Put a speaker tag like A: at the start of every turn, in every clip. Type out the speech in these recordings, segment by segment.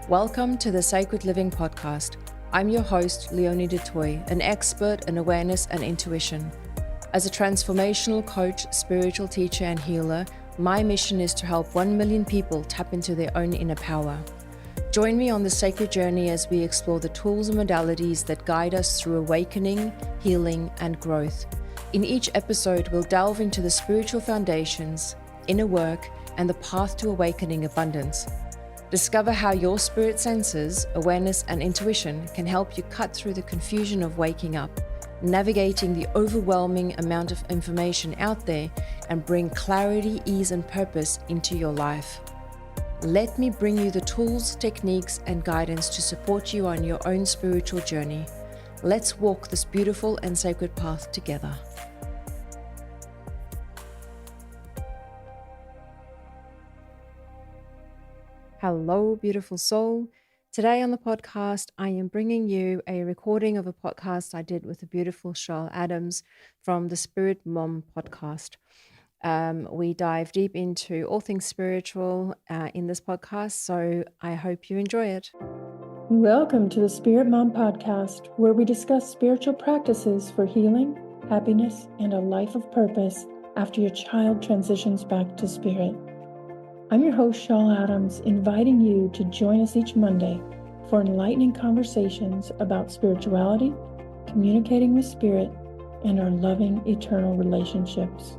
A: Welcome to the Sacred Living Podcast. I'm your host, Leonie Dutoy, an expert in awareness and intuition. As a transformational coach, spiritual teacher, and healer, my mission is to help 1 million people tap into their own inner power. Join me on the sacred journey as we explore the tools and modalities that guide us through awakening, healing, and growth. In each episode, we'll delve into the spiritual foundations, inner work, and the path to awakening abundance. Discover how your spirit senses, awareness, and intuition can help you cut through the confusion of waking up, navigating the overwhelming amount of information out there, and bring clarity, ease, and purpose into your life. Let me bring you the tools, techniques, and guidance to support you on your own spiritual journey. Let's walk this beautiful and sacred path together. Hello, beautiful soul. Today on the podcast, I am bringing you a recording of a podcast I did with the beautiful Schall Adams from the Spirit Mom podcast. We dive deep into all things spiritual in this podcast, so I hope you enjoy it.
B: Welcome to the Spirit Mom podcast, where we discuss spiritual practices for healing, happiness, and a life of purpose after your child transitions back to spirit. I'm your host, Schall Adams, inviting you to join us each Monday for enlightening conversations about spirituality, communicating with spirit, and our loving eternal relationships.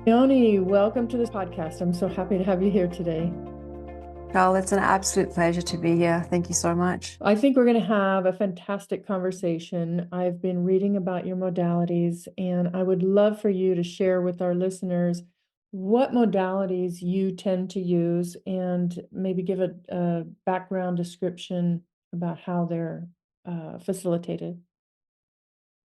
B: Leonie, welcome to this podcast. I'm so happy to have you here today.
A: Carl, it's an absolute pleasure to be here. Thank you so much.
B: I think we're going to have a fantastic conversation. I've been reading about your modalities, and I would love for you to share with our listeners what modalities you tend to use and maybe give a background description about how they're facilitated.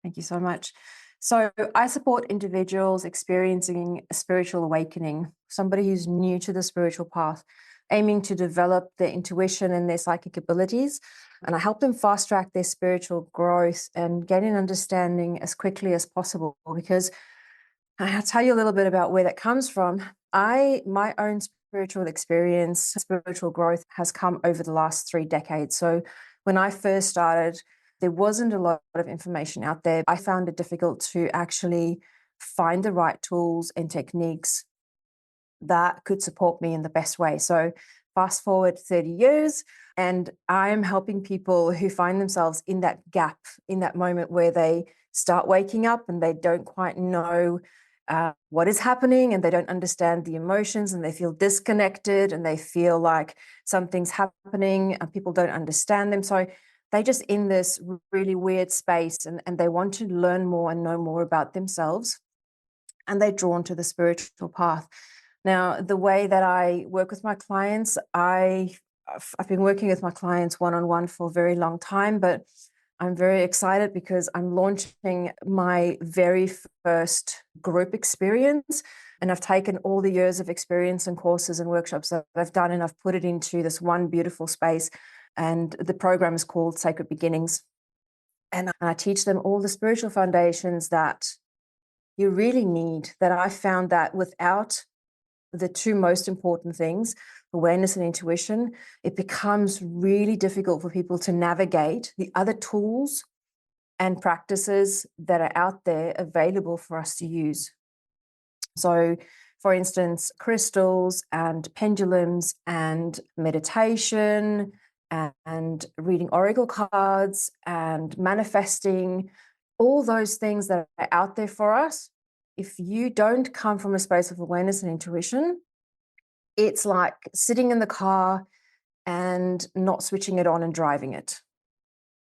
A: Thank you so much. So I support individuals experiencing a spiritual awakening, somebody who's new to the spiritual path, aiming to develop their intuition and their psychic abilities. And I help them fast track their spiritual growth and gain an understanding as quickly as possible, because I'll tell you a little bit about where that comes from. My own spiritual experience, spiritual growth has come over the last 3 decades. So when I first started, there wasn't a lot of information out there. I found it difficult to actually find the right tools and techniques that could support me in the best way. So fast forward 30 years, and I am helping people who find themselves in that gap, in that moment where they start waking up and they don't quite know what is happening, and they don't understand the emotions, and they feel disconnected, and they feel like something's happening and people don't understand them. So they just in this really weird space, and they want to learn more and know more about themselves, and they're drawn to the spiritual path. Now, the way that I work with my clients, I've been working with my clients one-on-one for a very long time, but I'm very excited because I'm launching my very first group experience, and I've taken all the years of experience and courses and workshops that I've done, and I've put it into this one beautiful space. And the program is called Sacred Beginnings. And I teach them all the spiritual foundations that you really need, that I found that without the two most important things, awareness and intuition, it becomes really difficult for people to navigate the other tools and practices that are out there available for us to use. So, for instance, crystals and pendulums and meditation and reading oracle cards and manifesting, all those things that are out there for us. If you don't come from a space of awareness and intuition, it's like sitting in the car and not switching it on and driving it.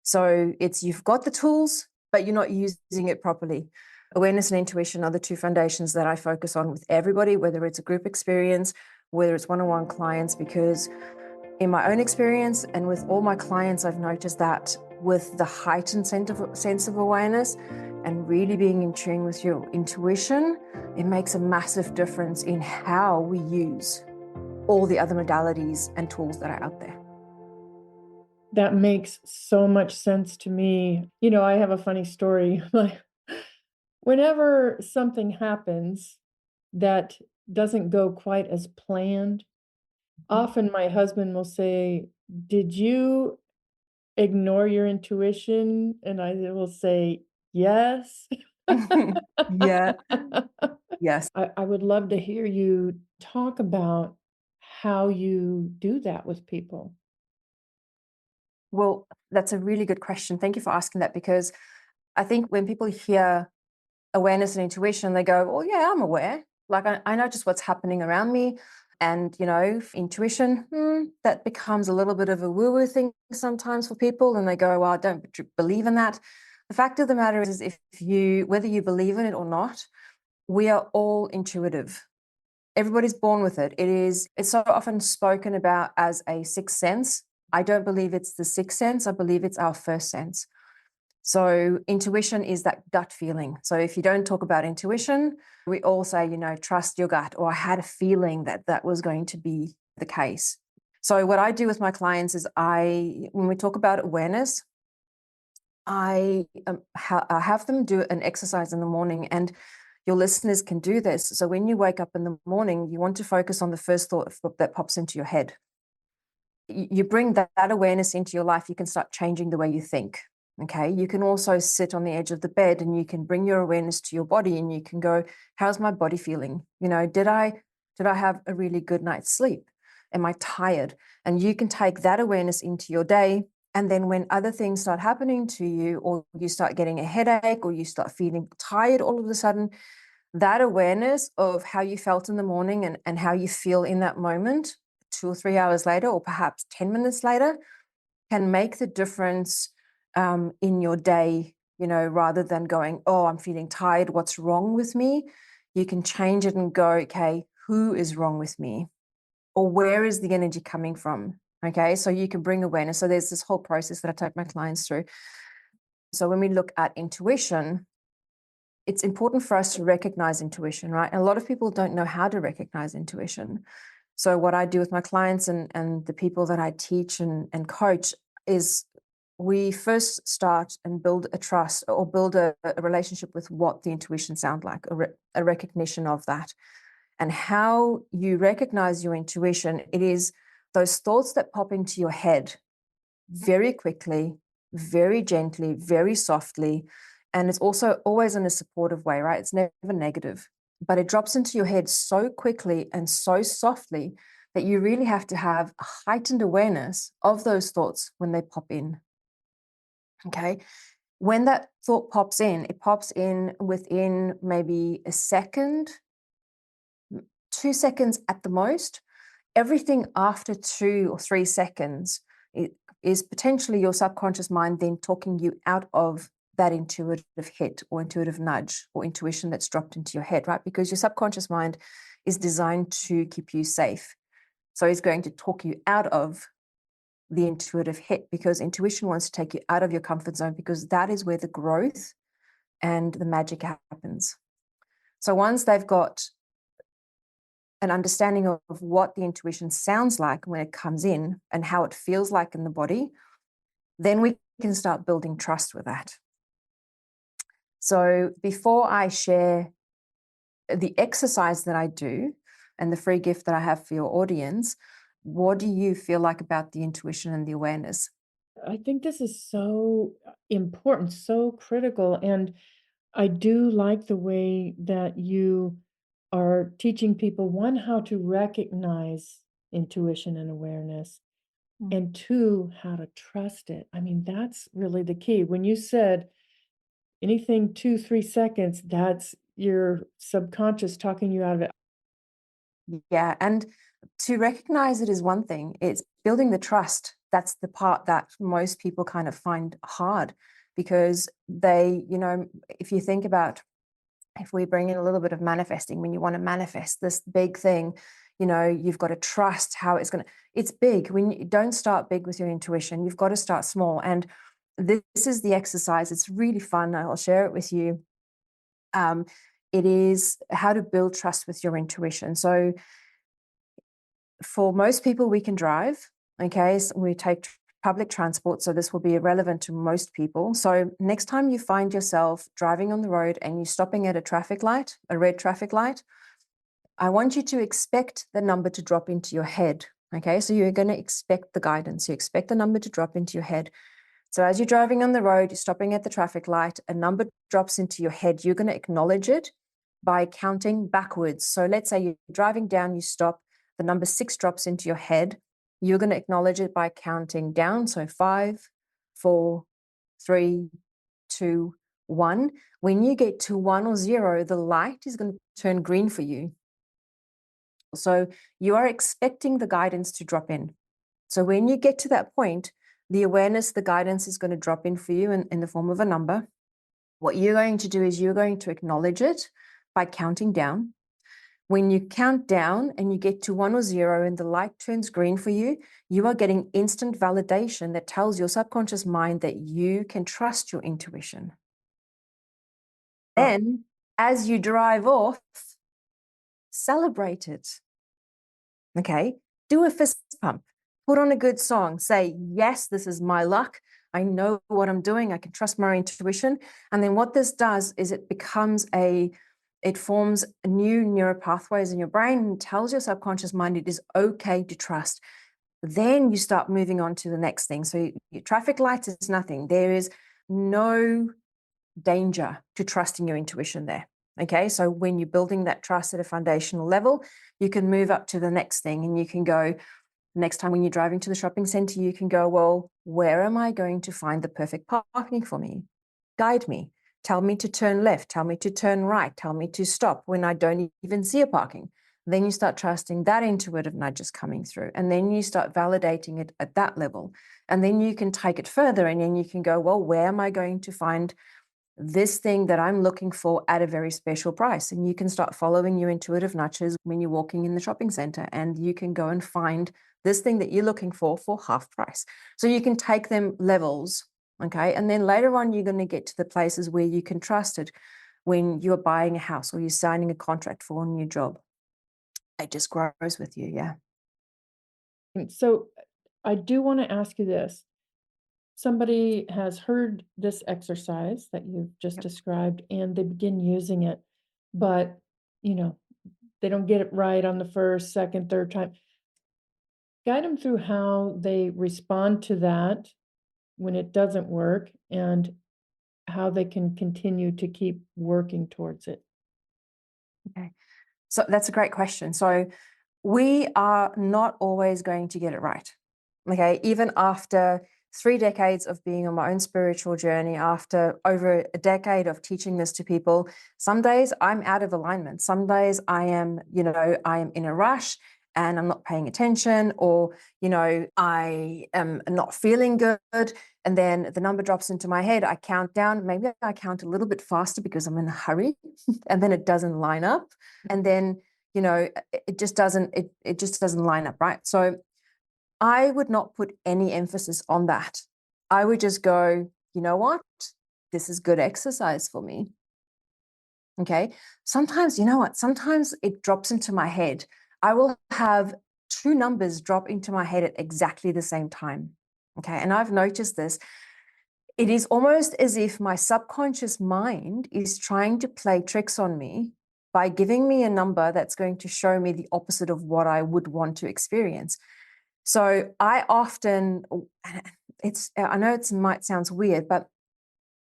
A: So you've got the tools, but you're not using it properly. Awareness and intuition are the two foundations that I focus on with everybody, whether it's a group experience, whether it's one-on-one clients, because in my own experience and with all my clients, I've noticed that with the heightened sense of awareness and really being in tune with your intuition, it makes a massive difference in how we use all the other modalities and tools that are out there.
B: That makes so much sense to me. You know, I have a funny story. Whenever something happens that doesn't go quite as planned, Often my husband will say, "Did you ignore your intuition?" And I will say, "Yes."
A: Yeah. Yes.
B: I would love to hear you talk about how you do that with people.
A: Well, that's a really good question. Thank you for asking that, because I think when people hear awareness and intuition, they go, "Oh, yeah, I'm aware. Like, I know just what's happening around me." And, intuition, that becomes a little bit of a woo woo thing sometimes for people. And they go, "Well, I don't believe in that." The fact of the matter is if whether you believe in it or not, we are all intuitive. Everybody's born with it. It's so often spoken about as a sixth sense. I don't believe it's the sixth sense. I believe it's our first sense. So intuition is that gut feeling. So if you don't talk about intuition, we all say, trust your gut, or I had a feeling that that was going to be the case. So what I do with my clients is when we talk about awareness, I have them do an exercise in the morning, and your listeners can do this. So when you wake up in the morning, you want to focus on the first thought that pops into your head. You bring that awareness into your life, you can start changing the way you think. Okay. You can also sit on the edge of the bed and you can bring your awareness to your body and you can go, how's my body feeling? Did I have a really good night's sleep? Am I tired? And you can take that awareness into your day. And then when other things start happening to you, or you start getting a headache, or you start feeling tired all of a sudden, that awareness of how you felt in the morning and how you feel in that moment, 2 or 3 hours later, or perhaps 10 minutes later, can make the difference in your day, rather than going, oh, I'm feeling tired. What's wrong with me? You can change it and go, okay, who is wrong with me? Or where is the energy coming from? Okay, so you can bring awareness. So there's this whole process that I take my clients through. So when we look at intuition, it's important for us to recognize intuition, right? And a lot of people don't know how to recognize intuition. So what I do with my clients and the people that I teach and coach is we first start and build a trust, or build a relationship with what the intuition sounds like, a recognition of that. And how you recognize your intuition, it is those thoughts that pop into your head very quickly, very gently, very softly. And it's also always in a supportive way, right? It's never negative, but it drops into your head so quickly and so softly that you really have to have a heightened awareness of those thoughts when they pop in. Okay. When that thought pops in, it pops in within maybe a second, 2 seconds at the most. Everything after 2 or 3 seconds is potentially your subconscious mind then talking you out of that intuitive hit or intuitive nudge or intuition that's dropped into your head, right? Because your subconscious mind is designed to keep you safe. So it's going to talk you out of the intuitive hit, because intuition wants to take you out of your comfort zone, because that is where the growth and the magic happens. So once they've got an understanding of what the intuition sounds like when it comes in and how it feels like in the body, then we can start building trust with that. So before I share the exercise that I do and the free gift that I have for your audience, what do you feel like about the intuition and the awareness?
B: I think this is so important, so critical. And I do like the way that you are teaching people, one, how to recognize intuition and awareness,
A: Mm.
B: and two, how to trust it. I mean, that's really the key. When you said anything 2, 3 seconds, that's your subconscious talking you out of it.
A: Yeah. And to recognize it is one thing, it's building the trust. That's the part that most people kind of find hard, because if you think about, if we bring in a little bit of manifesting, when you want to manifest this big thing, you've got to trust how it's big. When you don't start big with your intuition, you've got to start small. And this is the exercise. It's really fun. I'll share it with you. Um, it is how to build trust with your intuition. So for most people, we can drive. Okay. So we take public transport. So this will be irrelevant to most people. So next time you find yourself driving on the road and you're stopping at a traffic light, a red traffic light, I want you to expect the number to drop into your head Okay, so you're going to expect the guidance. You expect the number to drop into your head. So as you're driving on the road, you're stopping at the traffic light, a number drops into your head. You're going to acknowledge it by counting backwards. So let's say you're driving down, you stop, the number 6 drops into your head. You're going to acknowledge it by counting down. So 5, 4, 3, 2, 1. When you get to 1 or 0, the light is going to turn green for you. So you are expecting the guidance to drop in. So when you get to that point, the awareness, the guidance is going to drop in for you in the form of a number. What you're going to do is you're going to acknowledge it by counting down. When you count down and you get to 1 or 0 and the light turns green for you, you are getting instant validation that tells your subconscious mind that you can trust your intuition. Then, as you drive off, celebrate it. Okay? Do a fist pump. Put on a good song. Say, yes, this is my luck. I know what I'm doing. I can trust my intuition. And then what this does is it forms new neural pathways in your brain and tells your subconscious mind it is okay to trust. Then you start moving on to the next thing. So your traffic lights is nothing. There is no danger to trusting your intuition there. Okay, so when you're building that trust at a foundational level, you can move up to the next thing and you can go, next time when you're driving to the shopping center, you can go, well, where am I going to find the perfect parking for me? Guide me. Tell me to turn left. Tell me to turn right. Tell me to stop when I don't even see a parking. Then you start trusting that intuitive nudge is coming through. And then you start validating it at that level. And then you can take it further and then you can go, well, where am I going to find this thing that I'm looking for at a very special price? And you can start following your intuitive nudges when you're walking in the shopping center and you can go and find this thing that you're looking for half price. So you can take them levels, okay? And then later on, you're going to get to the places where you can trust it when you're buying a house or you're signing a contract for a new job. It just grows with you, yeah.
B: So I do want to ask you this. Somebody has heard this exercise that you've just
A: Yep.
B: described and they begin using it, but they don't get it right on the first, second, third time. Guide them through how they respond to that when it doesn't work and how they can continue to keep working towards it.
A: Okay. So that's a great question. So we are not always going to get it right. Okay. Even after 3 decades of being on my own spiritual journey, after over a decade of teaching this to people, some days I'm out of alignment. Some days I am in a rush and I'm not paying attention, or, I am not feeling good. And then the number drops into my head. I count down. Maybe I count a little bit faster because I'm in a hurry and then it doesn't line up. And then, it just doesn't line up, right? So I would not put any emphasis on that. I would just go, you know what? This is good exercise for me. Okay. Sometimes, you know what? Sometimes it drops into my head. I will have 2 numbers drop into my head at exactly the same time. Okay. And I've noticed this. It is almost as if my subconscious mind is trying to play tricks on me by giving me a number that's going to show me the opposite of what I would want to experience. So I often, I know it might sound weird, but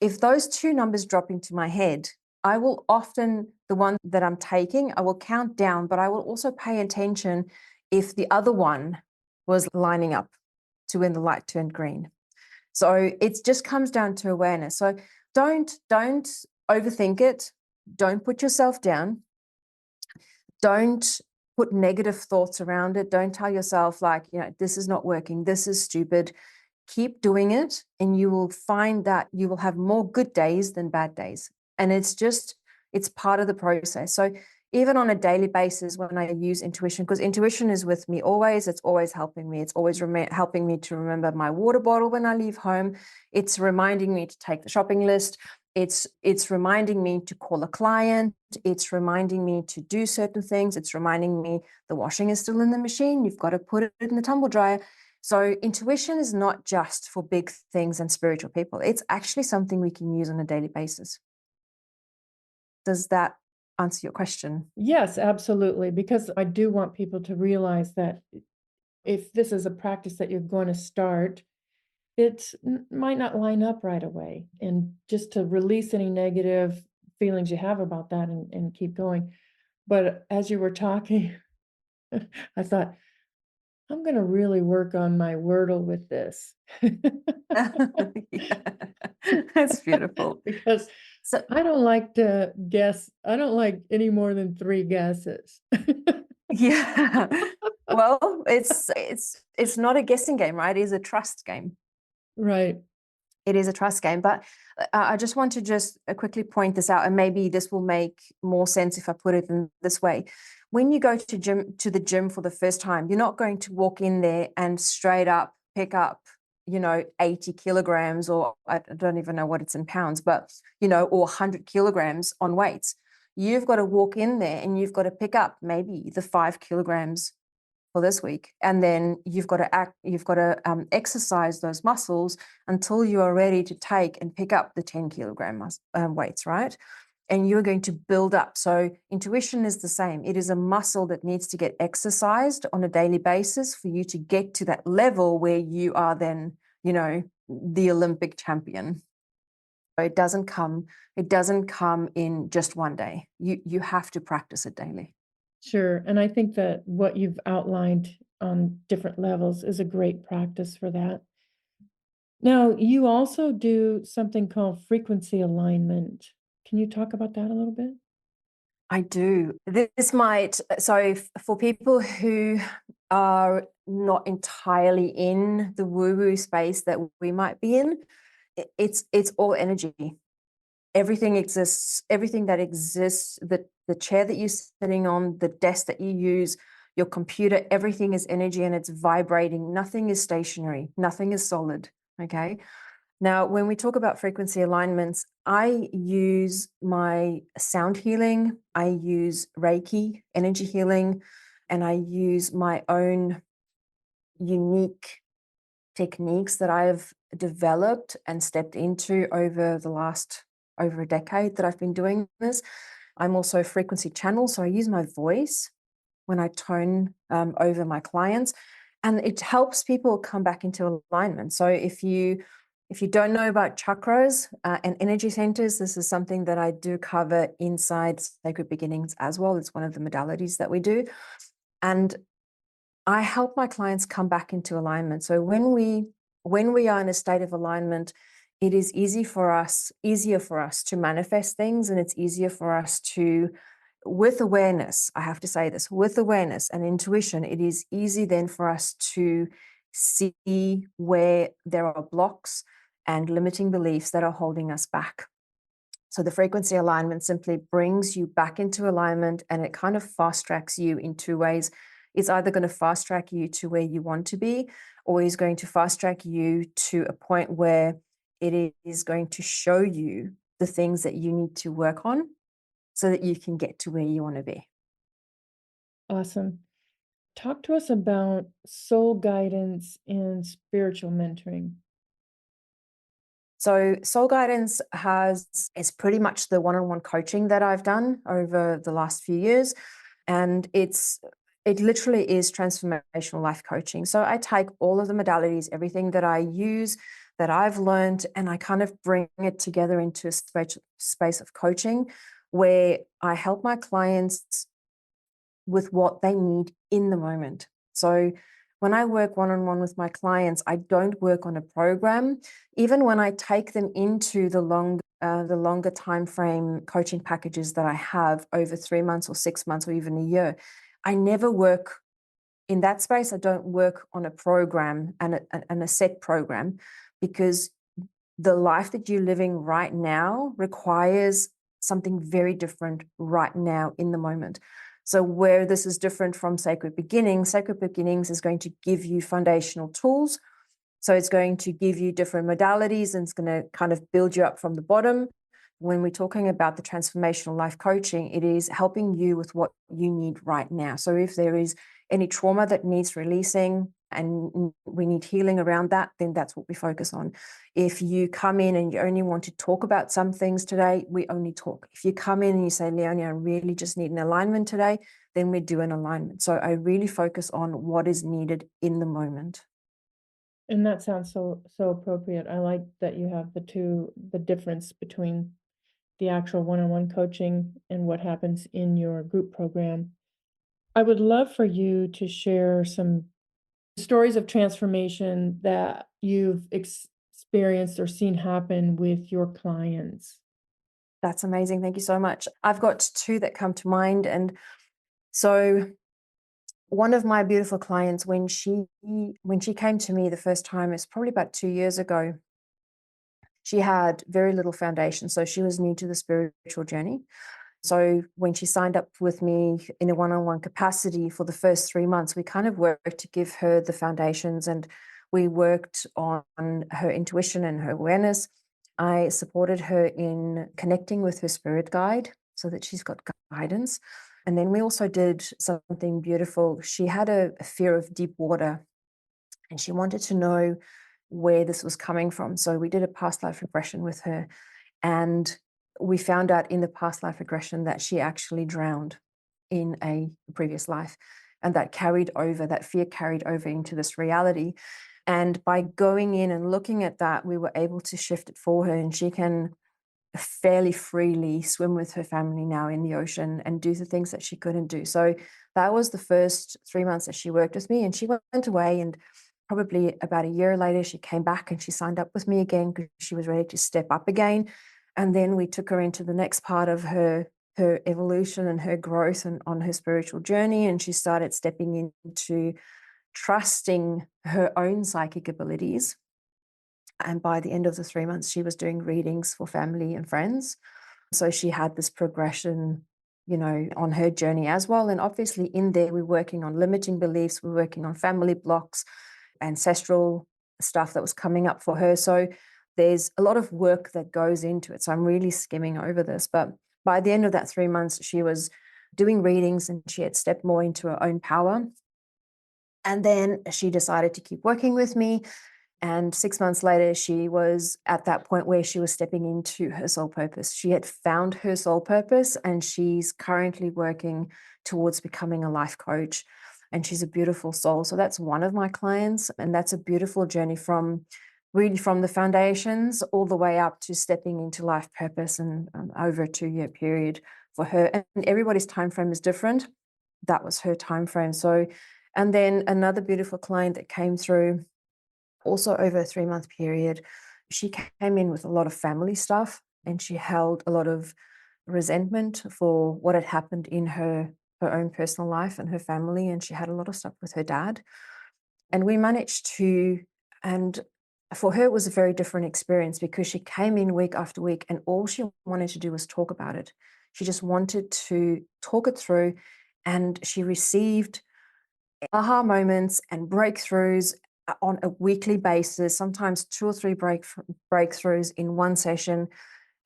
A: if those 2 numbers drop into my head, I will often, the one that I'm taking, I will count down, but I will also pay attention if the other one was lining up to when the light turned green. So it just comes down to awareness. So don't overthink it. Don't put yourself down. Don't put negative thoughts around it. Don't tell yourself like, this is not working. This is stupid. Keep doing it and you will find that you will have more good days than bad days. And it's part of the process. So even on a daily basis, when I use intuition, because intuition is with me always, it's always helping me. It's always helping me to remember my water bottle when I leave home. It's reminding me to take the shopping list. It's reminding me to call a client. It's reminding me to do certain things. It's reminding me the washing is still in the machine. You've got to put it in the tumble dryer. So intuition is not just for big things and spiritual people. It's actually something we can use on a daily basis. Does that answer your question?
B: Yes, absolutely. Because I do want people to realize that if this is a practice that you're going to start, might not line up right away. And just to release any negative feelings you have about that and keep going. But as you were talking, I thought, I'm going to really work on my Wordle with this.
A: Yeah. That's beautiful.
B: Because
A: So
B: I don't like to guess. I don't like any more than 3 guesses.
A: yeah. Well, it's not a guessing game, right? It is a trust game.
B: Right.
A: It is a trust game. But I just want to just quickly point this out, and maybe this will make more sense if I put it in this way. When you go to the gym for the first time, you're not going to walk in there and straight up pick up, 80 kilograms, or I don't even know what it's in pounds, but, or 100 kilograms on weights. You've got to walk in there and you've got to pick up maybe the 5 kilograms for this week, and then you've got to exercise those muscles until you are ready to take and pick up the 10 kilogram weights, right? And you're going to build up. So intuition is the same. It is a muscle that needs to get exercised on a daily basis for you to get to that level where you are then, the Olympic champion. So it doesn't come in just one day. You have to practice it daily.
B: Sure. And I think that what you've outlined on different levels is a great practice for that. Now, you also do something called frequency alignment. Can you talk about that a little bit?
A: I do. For people who are not entirely in the woo-woo space that we might be in, it's all energy. Everything exists, everything that exists, the chair that you're sitting on, the desk that you use, your computer, everything is energy and it's vibrating. Nothing is stationary, nothing is solid. Okay. Now, when we talk about frequency alignments, I use my sound healing, I use Reiki, energy healing, and I use my own unique techniques that I've developed and stepped into over a decade that I've been doing this. I'm also a frequency channel, so I use my voice when I tone over my clients, and it helps people come back into alignment. So if you don't know about chakras and energy centers, this is something that I do cover inside Sacred Beginnings as well. It's one of the modalities that we do, and I help my clients come back into alignment. So when we are in a state of alignment, it is easier for us to manifest things, and it's easier for us to, with awareness, I have to say this, with awareness and intuition, it is easy then for us to see where there are blocks and limiting beliefs that are holding us back. So the frequency alignment simply brings you back into alignment, and it kind of fast tracks you in 2 ways. It's either going to fast track you to where you want to be, or is going to fast track you to a point where it is going to show you the things that you need to work on so that you can get to where you want to be.
B: Awesome. Talk to us about soul guidance and spiritual mentoring.
A: So soul guidance is pretty much the one-on-one coaching that I've done over the last few years. And it literally is transformational life coaching. So I take all of the modalities, everything that I use, that I've learned, and I kind of bring it together into a space of coaching where I help my clients with what they need in the moment. So when I work one-on-one with my clients, I don't work on a program. Even when I take them into the longer time frame coaching packages that I have over 3 months or 6 months or even a year, I never work in that space. I don't work on a program and a set program, because the life that you're living right now requires something very different right now in the moment. So where this is different from Sacred Beginnings is going to give you foundational tools. So it's going to give you different modalities, and it's going to kind of build you up from the bottom. When we're talking about the transformational life coaching, it is helping you with what you need right now. So if there is any trauma that needs releasing and we need healing around that, then that's what we focus on. If you come in and you only want to talk about some things today, we only talk. If you come in and you say, Leonie, I really just need an alignment today, then we do an alignment. So I really focus on what is needed in the moment.
B: And that sounds so appropriate. I like that you have the difference between the actual one-on-one coaching and what happens in your group program. I would love for you to share some stories of transformation that you've experienced or seen happen with your clients.
A: That's amazing. Thank you so much. I've got two that come to mind. And so one of my beautiful clients, when she came to me the first time, it's probably about 2 years ago, she had very little foundation. So she was new to the spiritual journey. So when she signed up with me in a one-on-one capacity for the first 3 months, we kind of worked to give her the foundations, and we worked on her intuition and her awareness. I supported her in connecting with her spirit guide so that she's got guidance. And then we also did something beautiful. She had a fear of deep water, and she wanted to know where this was coming from. So we did a past life regression with her, and we found out in the past life regression that she actually drowned in a previous life. And that fear carried over into this reality. And by going in and looking at that, we were able to shift it for her, and she can fairly freely swim with her family now in the ocean and do the things that she couldn't do. So that was the first 3 months that she worked with me, and she went away, and probably about a year later, she came back and she signed up with me again because she was ready to step up again. And then we took her into the next part of her evolution and her growth and on her spiritual journey. And she started stepping into trusting her own psychic abilities. And by the end of the 3 months, she was doing readings for family and friends. So she had this progression, on her journey as well. And obviously in there, we're working on limiting beliefs, we're working on family blocks, ancestral stuff that was coming up for her. So there's a lot of work that goes into it. So I'm really skimming over this. But by the end of that 3 months, she was doing readings and she had stepped more into her own power. And then she decided to keep working with me. And 6 months later, she was at that point where she was stepping into her soul purpose. She had found her soul purpose, and she's currently working towards becoming a life coach. And she's a beautiful soul. So that's one of my clients. And that's a beautiful journey from the foundations all the way up to stepping into life purpose, and over a 2-year period for her. And everybody's time frame is different. That was her time frame. So, and then another beautiful client that came through also over a 3 month period, she came in with a lot of family stuff, and she held a lot of resentment for what had happened in her own personal life and her family. And she had a lot of stuff with her dad. And we managed to, and for her, it was a very different experience because she came in week after week, and all she wanted to do was talk about it. She just wanted to talk it through, and she received aha moments and breakthroughs on a weekly basis, sometimes 2 or 3 breakthroughs in one session.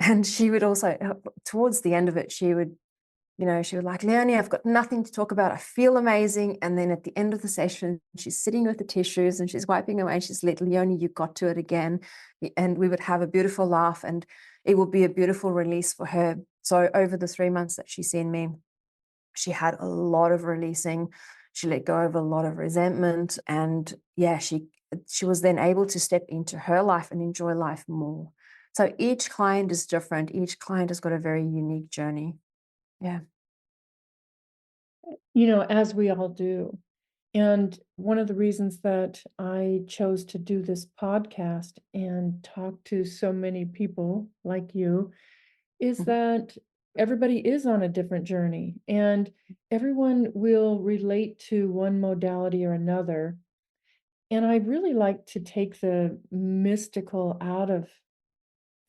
A: And she would also, towards the end of it, she would like, Leonie, I've got nothing to talk about. I feel amazing. And then at the end of the session, she's sitting with the tissues and she's wiping away. She's like, Leonie, you got to it again. And we would have a beautiful laugh, and it would be a beautiful release for her. So over the 3 months that she's seen me, she had a lot of releasing. She let go of a lot of resentment. And yeah, she was then able to step into her life and enjoy life more. So each client is different. Each client has got a very unique journey. Yeah.
B: As we all do. And one of the reasons that I chose to do this podcast and talk to so many people like you is
A: Mhm.
B: that everybody is on a different journey, and everyone will relate to one modality or another. And I really like to take the mystical out of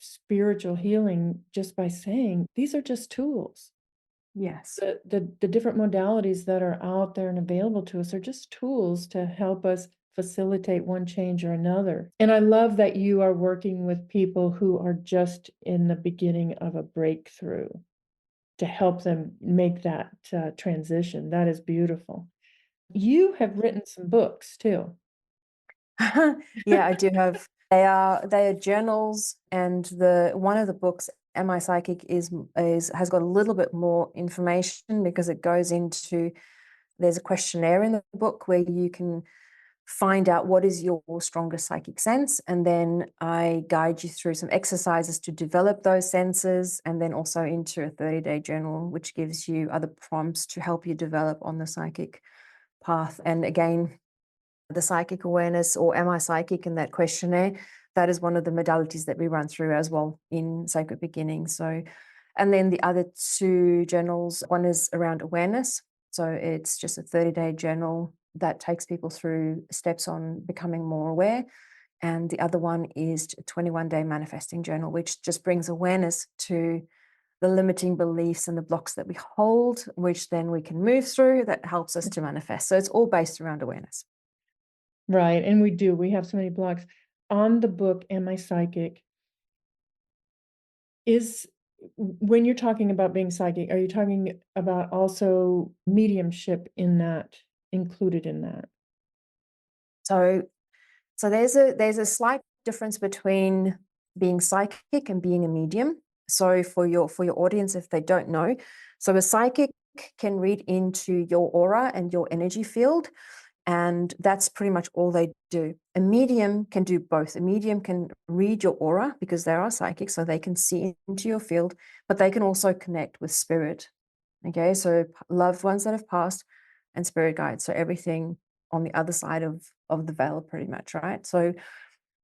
B: spiritual healing just by saying these are just tools.
A: Yes.
B: The different modalities that are out there and available to us are just tools to help us facilitate one change or another. And I love that you are working with people who are just in the beginning of a breakthrough to help them make that transition. That is beautiful. You have written some books too.
A: Yeah, I do have. They are journals, and the one of the books Am I Psychic is has got a little bit more information because it goes into, there's a questionnaire in the book where you can find out what is your strongest psychic sense, and then I guide you through some exercises to develop those senses, and then also into a 30-day journal, which gives you other prompts to help you develop on the psychic path. And again, the psychic awareness, or am I psychic, in that questionnaire, that is one of the modalities that we run through as well in Sacred Beginnings. So, and then the other two journals, one is around awareness. So it's just a 30-day journal that takes people through steps on becoming more aware. And the other one is a 21-day manifesting journal, which just brings awareness to the limiting beliefs and the blocks that we hold, which then we can move through, that helps us to manifest. So it's all based around awareness.
B: Right. And we have so many blocks. On the book, Am I Psychic? When you're talking about being psychic, are you talking about also mediumship included in that?
A: So there's a slight difference between being psychic and being a medium. So for your audience, if they don't know, so a psychic can read into your aura and your energy field, and that's pretty much all they do. A medium can do both. A medium can read your aura because they are psychic, so they can see into your field, but they can also connect with spirit. Okay, so loved ones that have passed and spirit guides. So everything on the other side of the veil, pretty much, right? So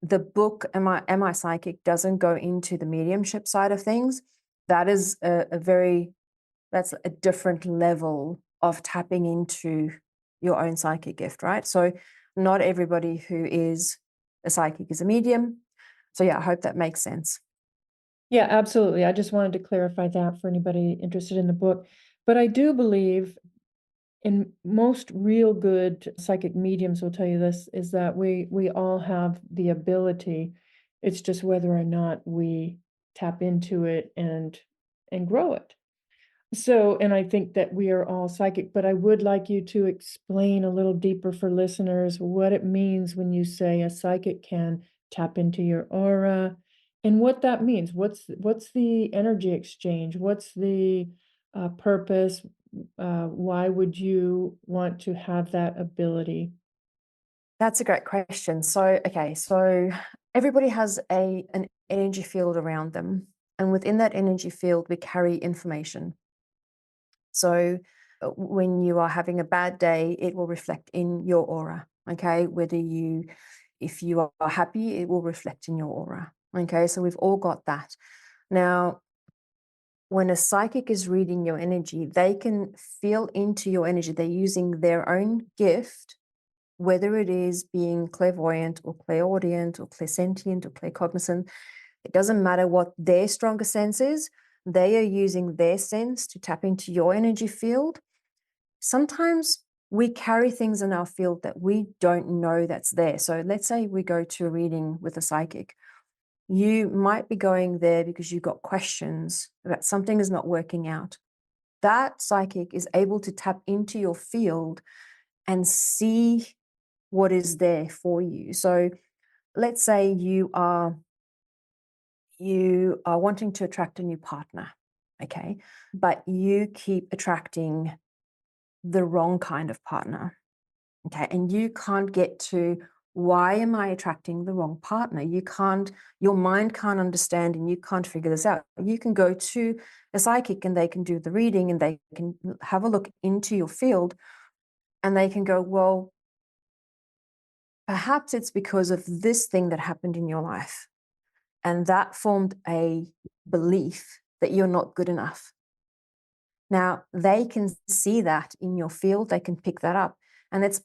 A: the book Am I Psychic doesn't go into the mediumship side of things. That is that's a different level of tapping into your own psychic gift, right? So not everybody who is a psychic is a medium. So yeah, I hope that makes sense.
B: Yeah, absolutely. I just wanted to clarify that for anybody interested in the book. But I do believe, and most real good psychic mediums will tell you this, is that we all have the ability. It's just whether or not we tap into it and grow it. So, and I think that we are all psychic, but I would like you to explain a little deeper for listeners what it means when you say a psychic can tap into your aura and what that means. What's the energy exchange? What's the purpose? Why would you want to have that ability?
A: That's a great question. So, okay, so everybody has an energy field around them, and within that energy field, we carry information. So, when you are having a bad day, it will reflect in your aura. Okay, if you are happy, it will reflect in your aura. Okay, so we've all got that. Now, when a psychic is reading your energy, they can feel into your energy. They're using their own gift, whether it is being clairvoyant or clairaudient or clairsentient or claircognizant. It doesn't matter what their stronger sense is. They are using their sense to tap into your energy field. Sometimes we carry things in our field that we don't know that's there. So let's say we go to a reading with a psychic. You might be going there because you've got questions about something is not working out. That psychic is able to tap into your field and see what is there for you. So let's say you are wanting to attract a new partner, okay? But you keep attracting the wrong kind of partner, okay? And you can't get to, why am I attracting the wrong partner? Your mind can't understand and you can't figure this out. You can go to a psychic and they can do the reading and they can have a look into your field and they can go, well, perhaps it's because of this thing that happened in your life. And that formed a belief that you're not good enough. Now, they can see that in your field, they can pick that up. And it's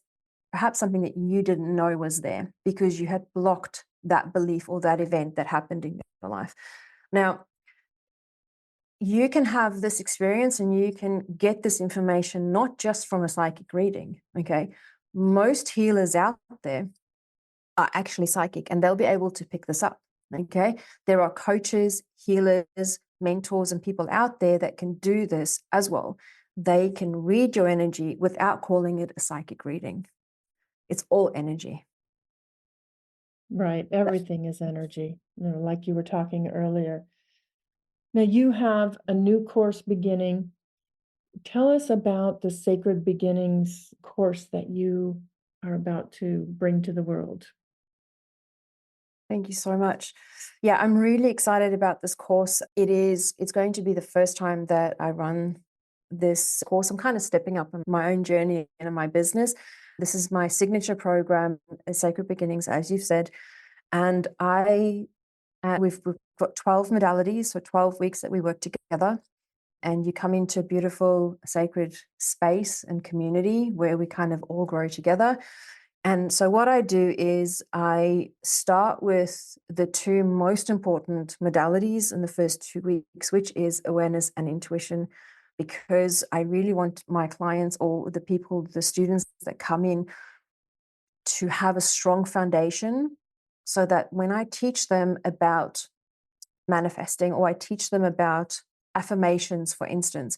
A: perhaps something that you didn't know was there because you had blocked that belief or that event that happened in your life. Now, you can have this experience and you can get this information not just from a psychic reading, okay? Most healers out there are actually psychic and they'll be able to pick this up, okay? There are coaches, healers, mentors, and people out there that can do this as well. They can read your energy without calling it a psychic reading. It's all energy.
B: Right. Everything is energy, like you were talking earlier. Now you have a new course beginning. Tell us about the Sacred Beginnings course that you are about to bring to the world.
A: Thank you so much. Yeah, I'm really excited about this course. It's going to be the first time that I run this course. I'm kind of stepping up on my own journey and in my business. This is my signature program, Sacred Beginnings, as you've said. And we've got 12 modalities, so 12 weeks that we work together. And you come into a beautiful sacred space and community where we kind of all grow together. And so what I do is I start with the two most important modalities in the first 2 weeks, which is awareness and intuition, because I really want my clients or the people, the students that come in, to have a strong foundation so that when I teach them about manifesting, or I teach them about affirmations, for instance,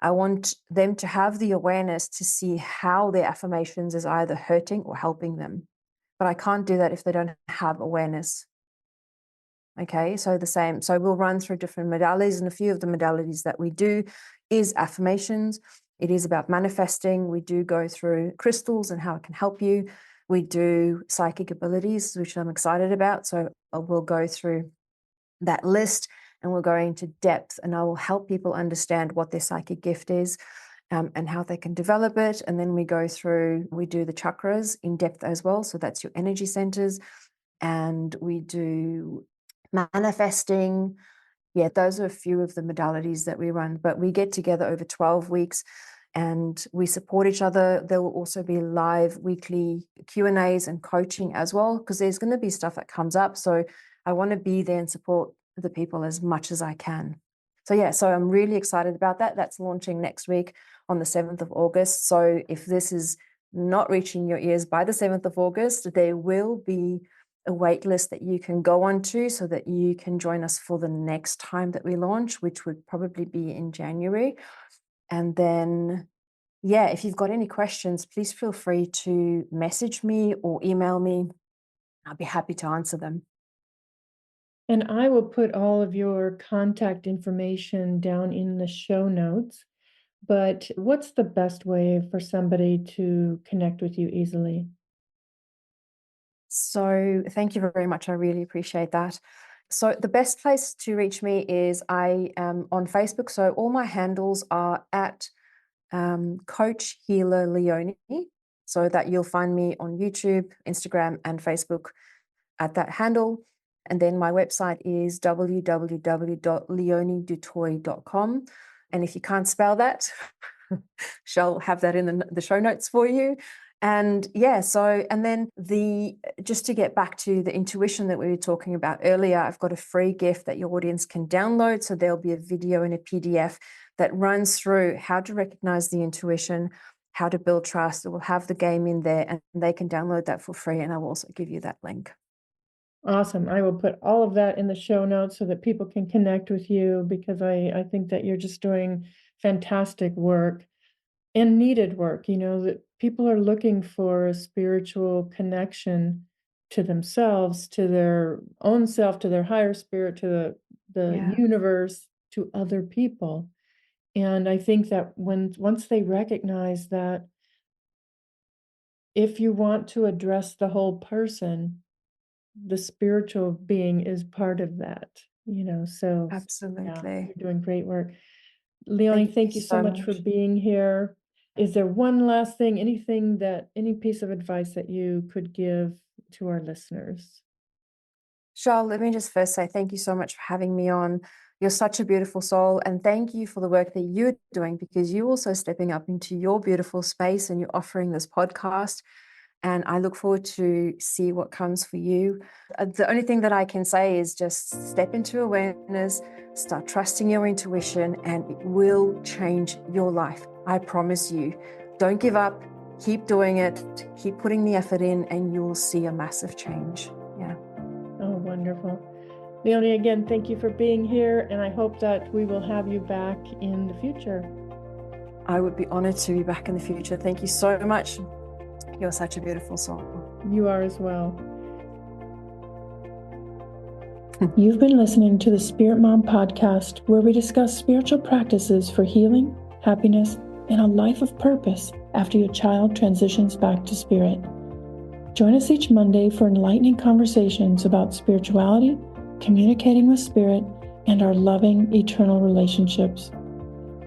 A: I want them to have the awareness to see how their affirmations is either hurting or helping them. But I can't do that if they don't have awareness. Okay, so the same. So we'll run through different modalities, and a few of the modalities that we do is affirmations. It is about manifesting. We do go through crystals and how it can help you. We do psychic abilities, which I'm excited about. So we'll go through that list and we'll go into depth, and I will help people understand what their psychic gift is and how they can develop it. And then we do the chakras in depth as well. So that's your energy centers. And we do manifesting. Yeah, those are a few of the modalities that we run, but we get together over 12 weeks and we support each other. There will also be live weekly Q&As and coaching as well, because there's going to be stuff that comes up. So I want to be there and support the people as much as I can. So I'm really excited about that. That's launching next week on the 7th of August. So if this is not reaching your ears by the 7th of August, there will be a wait list that you can go onto so that you can join us for the next time that we launch, which would probably be in January. And then, yeah, if you've got any questions, please feel free to message me or email me. I'll be happy to answer them.
B: And I will put all of your contact information down in the show notes. But what's the best way for somebody to connect with you easily?
A: So thank you very much. I really appreciate that. So the best place to reach me is I am on Facebook. So all my handles are at Coach Healer Leonie, so that you'll find me on YouTube, Instagram, and Facebook at that handle. And then my website is www.leoniedutoy.com. And if you can't spell that, Shall have that in the show notes for you. And yeah, and then just to get back to the intuition that we were talking about earlier, I've got a free gift that your audience can download. So there'll be a video and a PDF that runs through how to recognize the intuition, how to build trust. It will have the game in there and they can download that for free. And I will also give you that link.
B: Awesome. I will put all of that in the show notes so that people can connect with you, because I think that you're just doing fantastic work and needed work. That people are looking for a spiritual connection to themselves, to their own self, to their higher spirit, to the
A: Yeah,
B: universe, to other people. And I think that once they recognize that if you want to address the whole person, the spiritual being is part of that, so yeah,
A: absolutely.
B: you're doing great work. Leonie,
A: Thank you
B: thank you so
A: so
B: much for
A: much.
B: being here. Is there one last thing, any piece of advice that you could give to our listeners?
A: Schall, let me just first say thank you so much for having me on. You're such a beautiful soul, and thank you for the work that you're doing, because you're also stepping up into your beautiful space and you're offering this podcast. And I look forward to see what comes for you. The only thing that I can say is just step into awareness, start trusting your intuition, and it will change your life. I promise you. Don't give up. Keep doing it. Keep putting the effort in, and you'll see a massive change. Yeah.
B: Oh, wonderful. Leonie, again, thank you for being here, and I hope that we will have you back in the future.
A: I would be honored to be back in the future. Thank you so much. You're such a beautiful soul.
B: You are as well. You've been listening to the Spirit Mom podcast, where we discuss spiritual practices for healing, happiness, and a life of purpose after your child transitions back to spirit. Join us each Monday for enlightening conversations about spirituality, communicating with spirit, and our loving eternal relationships.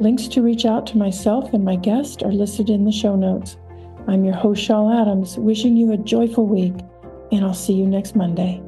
B: Links to reach out to myself and my guest are listed in the show notes. I'm your host, Schall Adams, wishing you a joyful week, and I'll see you next Monday.